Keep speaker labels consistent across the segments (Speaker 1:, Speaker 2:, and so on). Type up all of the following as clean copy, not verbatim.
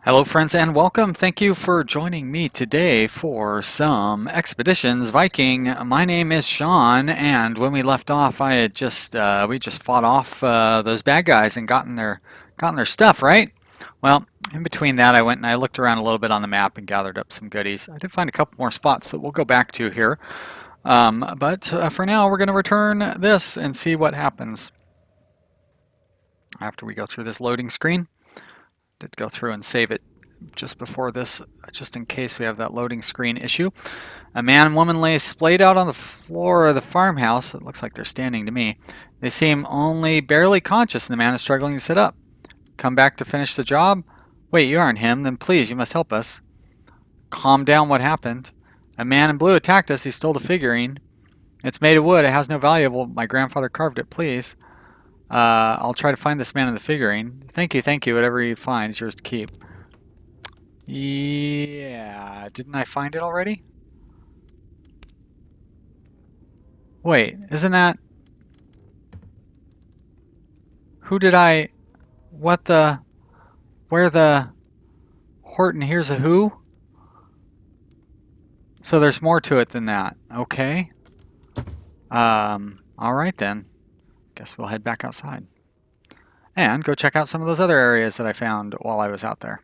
Speaker 1: Hello friends and welcome. Thank you for joining me today for some Expeditions Viking. My name is Sean, and when we left off I had we just fought off those bad guys and gotten their stuff, right? Well, in between that I went and I looked around a little bit on the map and gathered up some goodies. I did find a couple more spots that we'll go back to here. But for now we're going to return this and see what happens after we go through this loading screen. Did go through and save it just before this, just in case we have that loading screen issue. A man and woman lay splayed out on the floor of the farmhouse. It looks like they're standing to me. They seem only barely conscious, and the man is struggling to sit up. Come back to finish the job? Wait, you aren't him. Then please, you must help us. Calm down, what happened? A man in blue attacked us. He stole the figurine. It's made of wood. It has no value. My grandfather carved it, please. I'll try to find this man in the figurine. Thank you. Whatever you find is yours to keep. Yeah, didn't I find it already? Wait, isn't that... Who did I... What the... Where the... Horton here's a who? So there's more to it than that. Okay. Alright then. Guess we'll head back outside and go check out some of those other areas that I found while I was out there,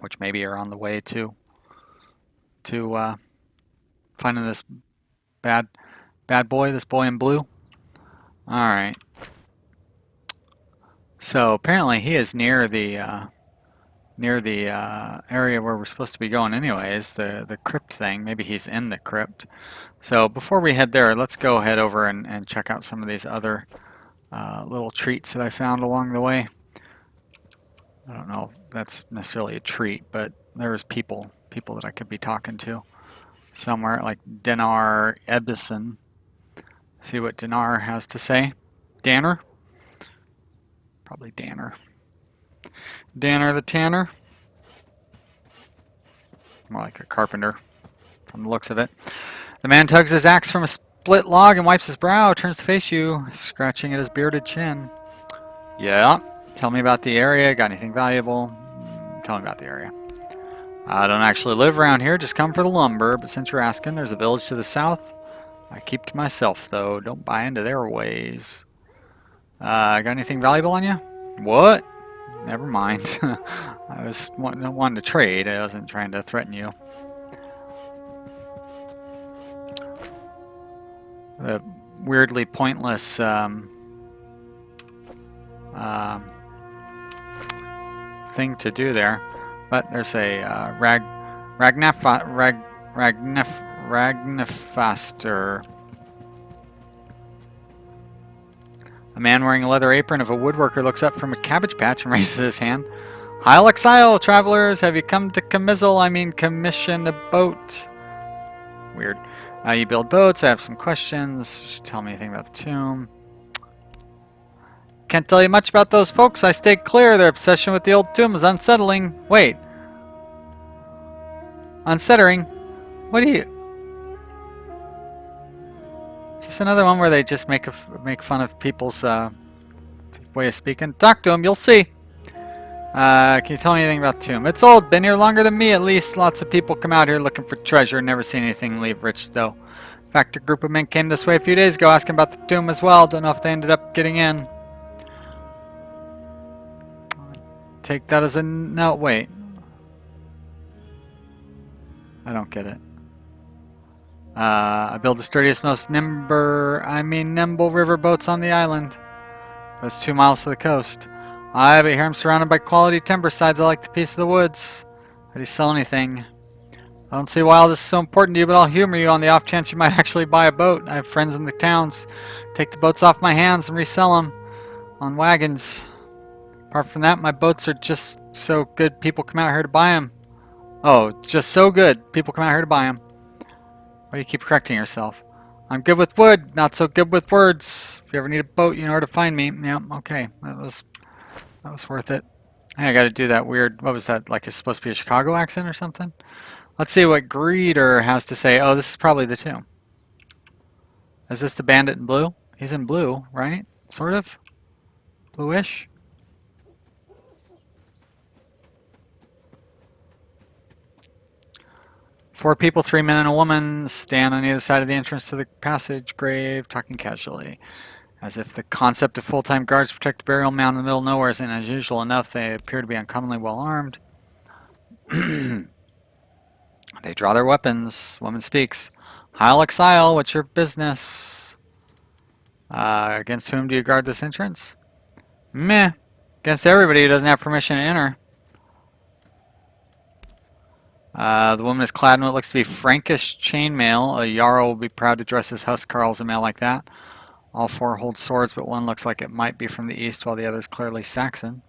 Speaker 1: which maybe are on the way to finding this bad boy, this boy in blue. All right. So apparently he is near the area where we're supposed to be going anyways, the crypt thing. Maybe he's in the crypt. So before we head there, let's go head over and check out some of these other little treats that I found along the way. I don't know if that's necessarily a treat, but there's people that I could be talking to somewhere, like Dinar Ebbison. See what Dinar has to say. Danner? Probably Danner. Danner the Tanner. More like a carpenter from the looks of it. The man tugs his axe from a split log and wipes his brow, turns to face you, scratching at his bearded chin. Yeah, tell me about the area. Got anything valuable? Tell me about the area. I don't actually live around here, just come for the lumber, but since you're asking, there's a village to the south. I keep to myself, though. Don't buy into their ways. Got anything valuable on you? What? Never mind. I was wanting to trade. I wasn't trying to threaten you. A weirdly pointless thing to do there, but there's a Ragnafaster. A man wearing a leather apron of a woodworker looks up from a cabbage patch and raises his hand. Heil exile, travelers! Have you come to commission a boat? Weird. You build boats. I have some questions. Just tell me anything about the tomb. Can't tell you much about those folks. I stay clear. Their obsession with the old tomb is unsettling. Wait. Unsettling? What do you... Is this another one where they just make fun of people's way of speaking? Talk to them. You'll see. Can you tell me anything about the tomb? It's old. Been here longer than me, at least. Lots of people come out here looking for treasure. Never seen anything leave rich, though. In fact, a group of men came this way a few days ago asking about the tomb as well. Don't know if they ended up getting in. Take that as a... No, wait. I don't get it. I build the sturdiest, most nimble river boats on the island. But it's 2 miles to the coast. But here I'm surrounded by quality timber. Besides, I like the piece of the woods. How do you sell anything? I don't see why all this is so important to you, but I'll humor you on the off chance you might actually buy a boat. I have friends in the towns. Take the boats off my hands and resell them on wagons. Apart from that, my boats are just so good people come out here to buy them. Oh, just so good people come out here to buy them. Why do you keep correcting yourself? I'm good with wood, not so good with words. If you ever need a boat, you know where to find me. Yeah, okay. That was worth it. Hey, I got to do that weird... What was that? Like it's supposed to be a Chicago accent or something? Let's see what Greeter has to say. Oh, this is probably the tomb. Is this the bandit in blue? He's in blue, right? Sort of? Bluish? 4 people, 3 men and a woman, stand on either side of the entrance to the passage grave, talking casually. As if the concept of full-time guards to protect a burial mound in the middle of nowhere isn't unusual enough, they appear to be uncommonly well armed. They draw their weapons. Woman speaks. Heil Exile, what's your business? Against whom do you guard this entrance? Meh. Against everybody who doesn't have permission to enter. The woman is clad in what looks to be Frankish chainmail. A Jarl will be proud to dress his huscarls in mail like that. All 4 hold swords, but one looks like it might be from the east, while the other is clearly Saxon.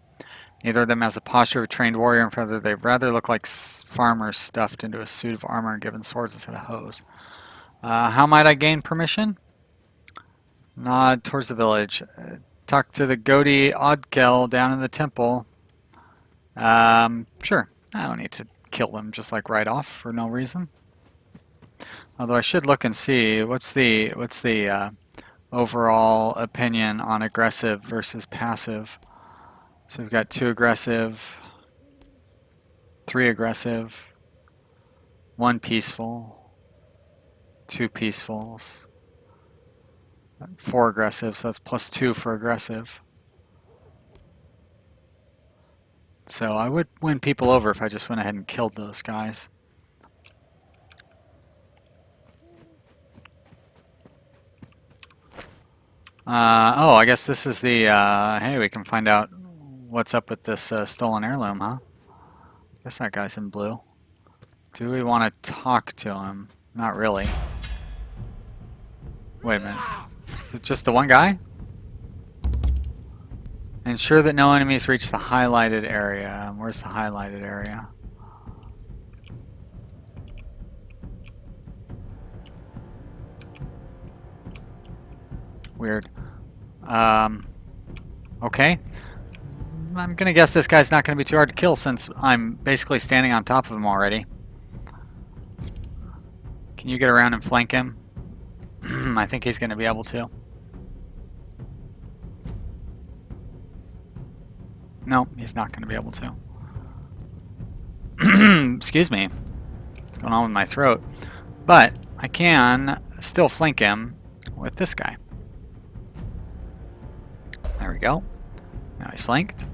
Speaker 1: Neither of them has the posture of a trained warrior, and further, they rather look like farmers stuffed into a suit of armor and given swords instead of hoes. How might I gain permission? Nod towards the village. Talk to the Godi Odkel down in the temple. Sure. I don't need to kill them just like right off for no reason. Although I should look and see what's the overall opinion on aggressive versus passive. So we've got 2 aggressive, 3 aggressive, 1 peaceful, 2 peacefuls, 4 aggressive, so that's +2 for aggressive. So I would win people over if I just went ahead and killed those guys. Oh, I guess this is the, hey, we can find out what's up with this stolen heirloom, huh? I guess that guy's in blue. Do we want to talk to him? Not really. Wait a minute. Is it just the one guy? Ensure that no enemies reach the highlighted area. Where's the highlighted area? Weird. Okay. I'm gonna guess this guy's not gonna be too hard to kill since I'm basically standing on top of him already. Can you get around and flank him? I think he's gonna be able to. No, he's not gonna be able to. Excuse me. What's going on with my throat? But I can still flank him with this guy. There we go. Now he's flanked.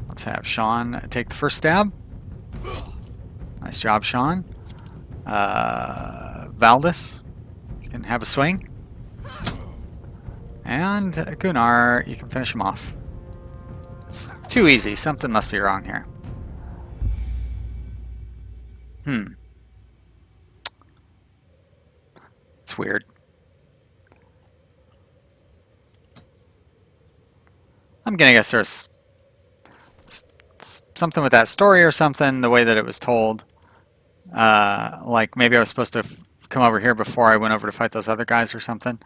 Speaker 1: Let's have Sean take the first stab. Nice job, Sean. Valdis, you can have a swing. And Gunnar, you can finish him off. It's too easy. Something must be wrong here. It's weird. I'm gonna guess there's something with that story or something, the way that it was told. Like maybe I was supposed to come over here before I went over to fight those other guys or something.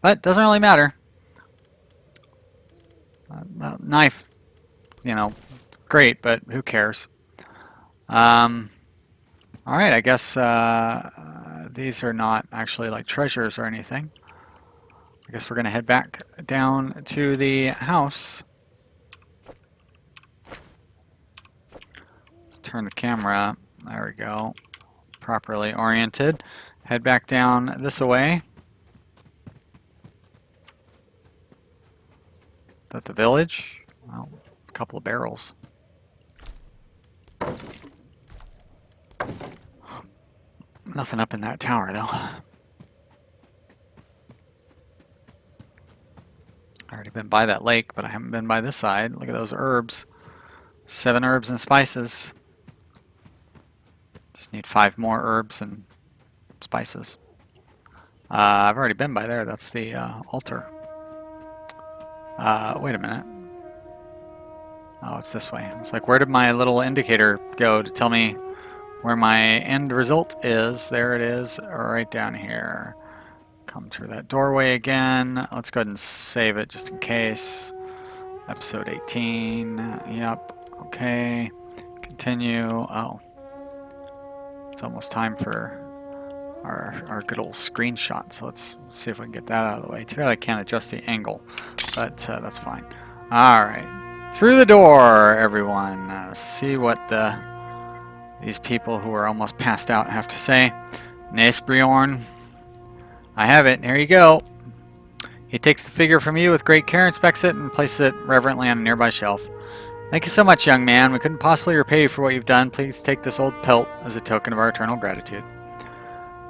Speaker 1: But it doesn't really matter. Knife, you know, great, but who cares? Alright, I guess these are not actually like treasures or anything. I guess we're going to head back down to the house. Let's turn the camera. There we go. Properly oriented. Head back down this way. Is that the village? Well, a couple of barrels. Nothing up in that tower, though. I already been by that lake, but I haven't been by this side. Look at those herbs. 7 herbs and spices. Just need 5 more herbs and spices. I've already been by there. That's the altar. Wait a minute. Oh, it's this way. It's like, where did my little indicator go to tell me where my end result is? There it is, right down here. Come through that doorway again. Let's go ahead and save it just in case. Episode 18. Yep. Okay. Continue. Oh. It's almost time for our good old screenshot. So let's see if we can get that out of the way. Too bad I can't adjust the angle, but that's fine. All right. Through the door, everyone. See what the these people who are almost passed out have to say. Nesbjorn, I have it. Here you go. He takes the figure from you with great care, inspects it, and places it reverently on a nearby shelf. Thank you so much, young man. We couldn't possibly repay you for what you've done. Please take this old pelt as a token of our eternal gratitude.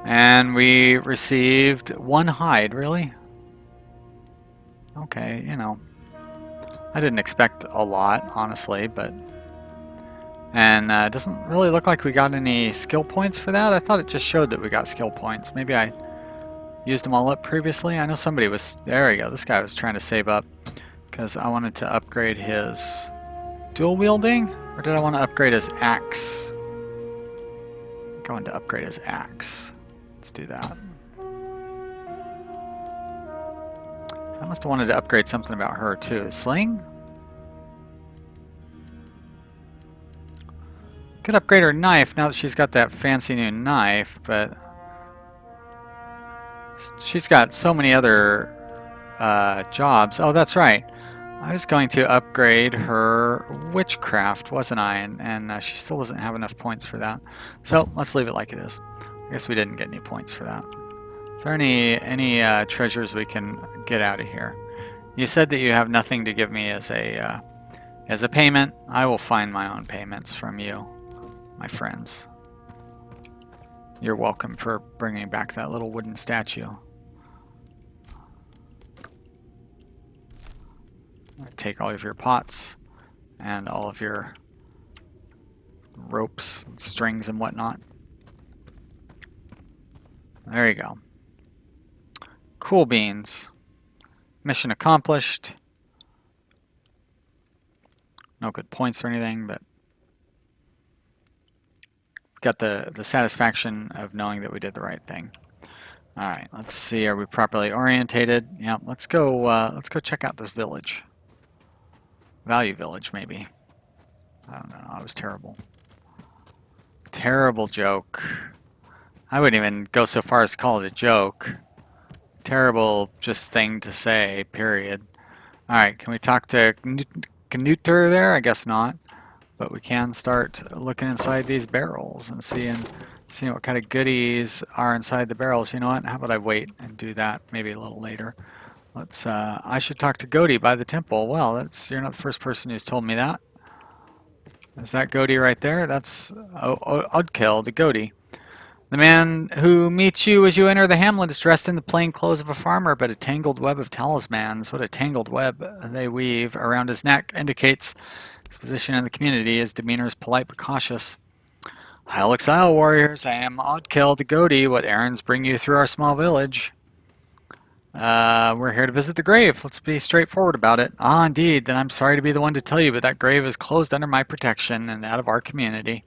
Speaker 1: And we received 1 hide, really? Okay, you know. I didn't expect a lot, honestly, but... And it doesn't really look like we got any skill points for that. I thought it just showed that we got skill points. Maybe I used them all up previously. I know somebody was... There we go. This guy was trying to save up because I wanted to upgrade his dual wielding, or did I want to upgrade his axe? I'm going to upgrade his axe. Let's do that. So I must have wanted to upgrade something about her too. The sling? Could upgrade her knife now that she's got that fancy new knife, but she's got so many other jobs. Oh, that's right. I was going to upgrade her witchcraft, wasn't I? And she still doesn't have enough points for that. So let's leave it like it is. I guess we didn't get any points for that. Is there any treasures we can get out of here? You said that you have nothing to give me as a payment. I will find my own payments from you, my friends. You're welcome for bringing back that little wooden statue. Take all of your pots and all of your ropes and strings and whatnot. There you go. Cool beans. Mission accomplished. No good points or anything, but got the satisfaction of knowing that we did the right thing. All right, let's see. Are we properly orientated? Yeah, let's go check out this village. Value Village, maybe. I don't know. I was terrible. Terrible joke. I wouldn't even go so far as to call it a joke. Terrible just thing to say, period. Alright, can we talk to Knuter there? I guess not. But we can start looking inside these barrels and seeing what kind of goodies are inside the barrels. You know what? How about I wait and do that maybe a little later. Let's, I should talk to Godi by the temple. Well, you're not the first person who's told me that. Is that Godi right there? That's Odkill, the Godi. The man who meets you as you enter the hamlet is dressed in the plain clothes of a farmer, but a tangled web of talismans. What a tangled web they weave around his neck indicates his position in the community. His demeanor is polite but cautious. Hail exile warriors, I am Odkill, the Godi. What errands bring you through our small village? We're here to visit the grave. Let's be straightforward about it. Ah, indeed. Then I'm sorry to be the one to tell you, but that grave is closed under my protection and that of our community.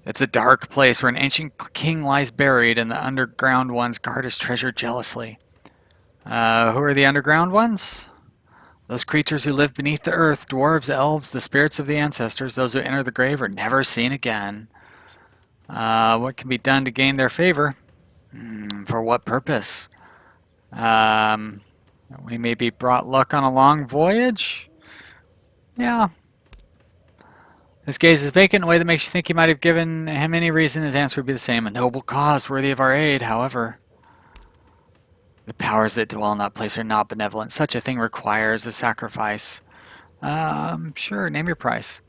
Speaker 1: It's a dark place where an ancient king lies buried, and the underground ones guard his treasure jealously. Who are the underground ones? Those creatures who live beneath the earth, dwarves, elves, the spirits of the ancestors. Those who enter the grave are never seen again. What can be done to gain their favor? For what purpose? We maybe brought luck on a long voyage? Yeah. His gaze is vacant in a way that makes you think he might have given him any reason. His answer would be the same. A noble cause worthy of our aid, however. The powers that dwell in that place are not benevolent. Such a thing requires a sacrifice. Sure, name your price.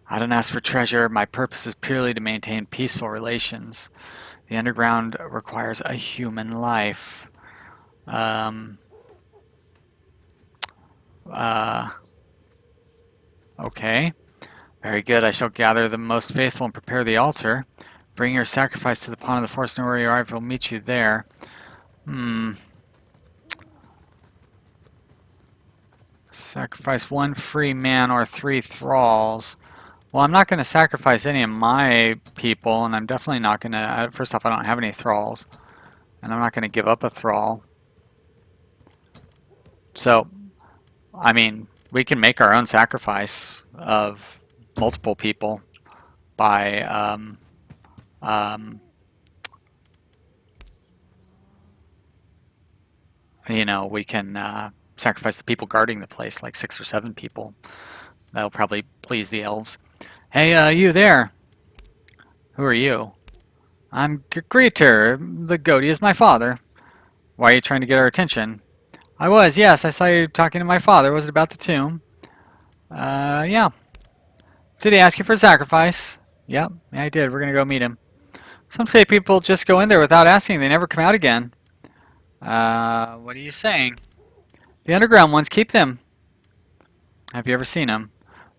Speaker 1: I don't ask for treasure. My purpose is purely to maintain peaceful relations. The underground requires a human life. Okay. Very good. I shall gather the most faithful and prepare the altar. Bring your sacrifice to the pond of the forest, and where you arrive, we'll meet you there. Sacrifice 1 free man or 3 thralls. Well, I'm not going to sacrifice any of my people, and I'm definitely not going to... First off, I don't have any thralls, and I'm not going to give up a thrall. So, I mean, we can make our own sacrifice of multiple people by you know, we can sacrifice the people guarding the place, like 6 or 7 people. That'll probably please the elves. Hey, you there. Who are you? I'm Greeter. The goatee is my father. Why are you trying to get our attention? I was, yes. I saw you talking to my father. Was it about the tomb? Yeah. Did he ask you for a sacrifice? Yep, yeah, I did. We're gonna go meet him. Some say people just go in there without asking. They never come out again. What are you saying? The underground ones, keep them. Have you ever seen them?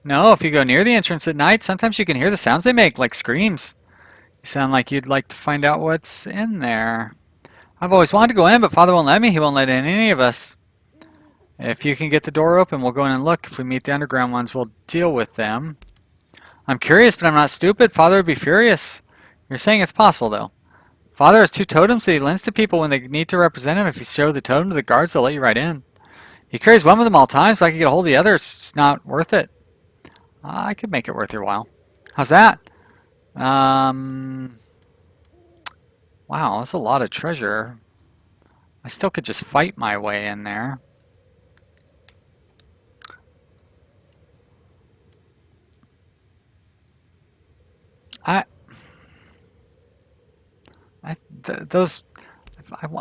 Speaker 1: No, if you go near the entrance at night, sometimes you can hear the sounds they make, like screams. You sound like you'd like to find out what's in there. I've always wanted to go in, but Father won't let me. He won't let in any of us. If you can get the door open, we'll go in and look. If we meet the underground ones, we'll deal with them. I'm curious, but I'm not stupid. Father would be furious. You're saying it's possible, though. Father has 2 totems that he lends to people when they need to represent him. If you show the totem to the guards, they'll let you right in. He carries one with him all times, but I can get a hold of the other. It's just not worth it. I could make it worth your while. How's that? Wow, that's a lot of treasure. I still could just fight my way in there. I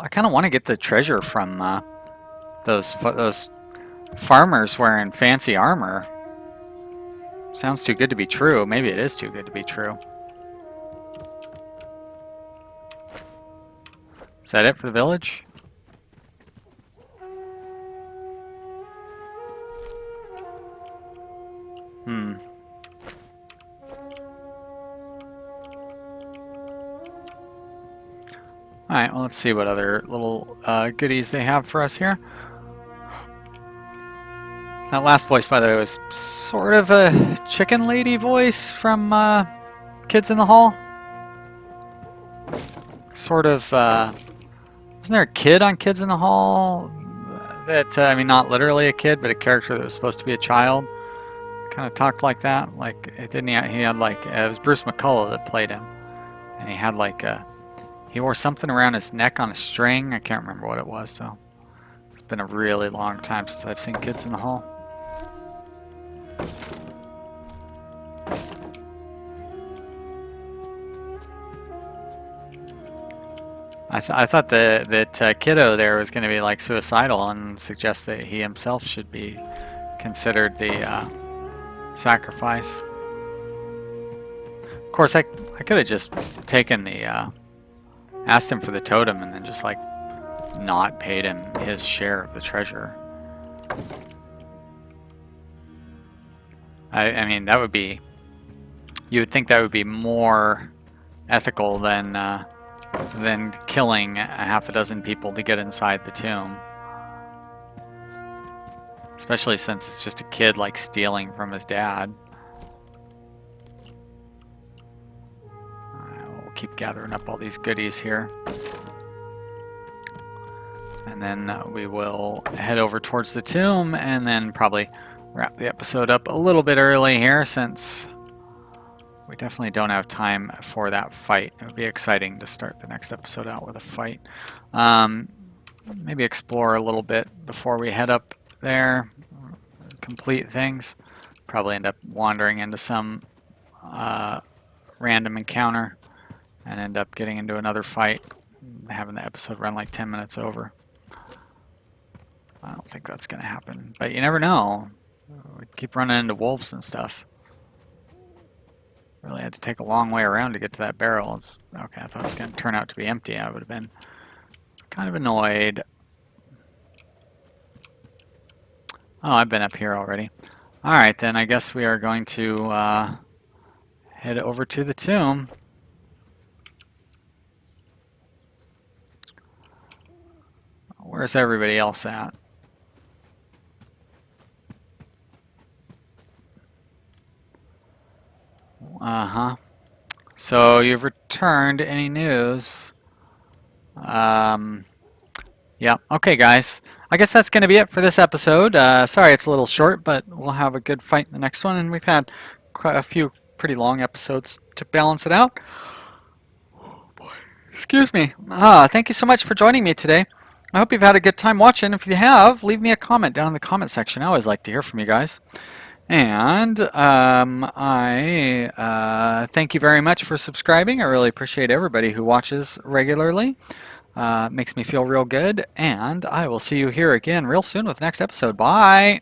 Speaker 1: kind of want to get the treasure from those farmers wearing fancy armor. Sounds too good to be true. Maybe it is too good to be true. Is that it for the village? Alright, well, let's see what other little goodies they have for us here. That last voice, by the way, was sort of a chicken lady voice from Kids in the Hall. Sort of, wasn't there a kid on Kids in the Hall? That, I mean, not literally a kid, but a character that was supposed to be a child. Kind of talked like that. Like, it didn't he had like, it was Bruce McCullough that played him. And he had like a, he wore something around his neck on a string. I can't remember what it was, though. It's been a really long time since I've seen Kids in the Hall. I thought that kiddo there was going to be like suicidal and suggest that he himself should be considered the sacrifice. Of course, I could have just taken the asked him for the totem and then just like not paid him his share of the treasure. I mean, that would be, you would think that would be more ethical than killing half a dozen people to get inside the tomb. Especially since it's just a kid like stealing from his dad. Alright, we'll keep gathering up all these goodies here. And then we will head over towards the tomb and then probably wrap the episode up a little bit early here since we definitely don't have time for that fight. It would be exciting to start the next episode out with a fight. Maybe explore a little bit before we head up there. Complete things. Probably end up wandering into some random encounter and end up getting into another fight, having the episode run like 10 minutes over. I don't think that's going to happen, but you never know. We keep running into wolves and stuff. Really had to take a long way around to get to that barrel. It's, okay, I thought it was going to turn out to be empty. I would have been kind of annoyed. Oh, I've been up here already. Alright, then I guess we are going to head over to the tomb. Where's everybody else at? So you've returned. Any news? Yeah. Okay, guys. I guess that's going to be it for this episode. Sorry it's a little short, but we'll have a good fight in the next one. And we've had quite a few pretty long episodes to balance it out. Oh, boy. Excuse me. Thank you so much for joining me today. I hope you've had a good time watching. If you have, leave me a comment down in the comment section. I always like to hear from you guys. And I thank you very much for subscribing. I really appreciate everybody who watches regularly. Makes me feel real good. And I will see you here again real soon with the next episode. Bye.